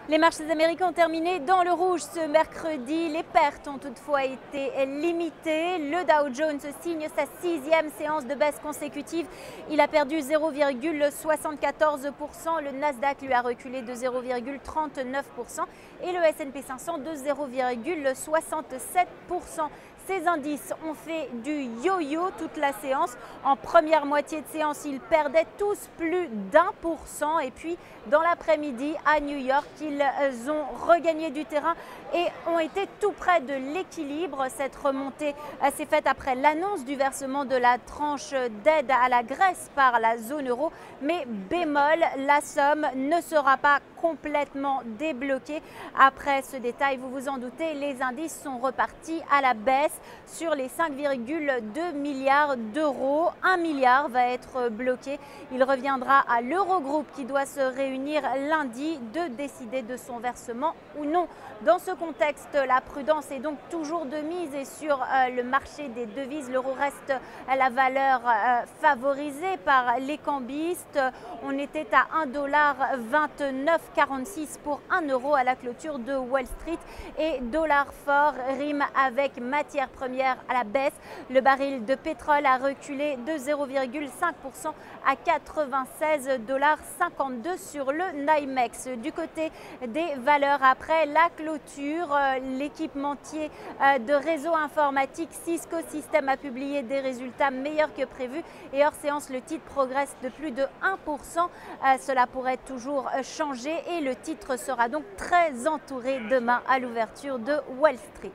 Les marchés américains ont terminé dans le rouge ce mercredi. Les pertes ont toutefois été limitées. Le Dow Jones signe sa 6e séance de baisse consécutive. Il a perdu 0,74%. Le Nasdaq lui a reculé de 0,39% et le S&P 500 de 0,67%. Ces indices ont fait du yo-yo toute la séance. En première moitié de séance, ils perdaient tous plus d'1%. Et puis, dans l'après-midi, à New York, ils ont regagné du terrain et ont été tout près de l'équilibre. Cette remontée s'est faite après l'annonce du versement de la tranche d'aide à la Grèce par la zone euro. Mais bémol, la somme ne sera pas complètement débloquée. Après ce détail, vous vous en doutez, les indices sont repartis à la baisse sur les 5,2 milliards d'euros. 1 milliard va être bloqué. Il reviendra à l'Eurogroupe qui doit se réunir lundi de décider de son versement ou non. Dans ce contexte, la prudence est donc toujours de mise et sur le marché des devises, l'euro reste la valeur favorisée par les cambistes. On était à 1,2946 pour 1 euro à la clôture de Wall Street et dollar fort rime avec matières premières à la baisse. Le baril de pétrole a reculé de 0,5% à 96,52 $ sur le NYMEX. Du côté des valeurs après la clôture, l'équipementier de réseau informatique Cisco Systems a publié des résultats meilleurs que prévu et hors séance, le titre progresse de plus de 1%. Cela pourrait toujours changer et le titre sera donc très entouré demain à l'ouverture de Wall Street.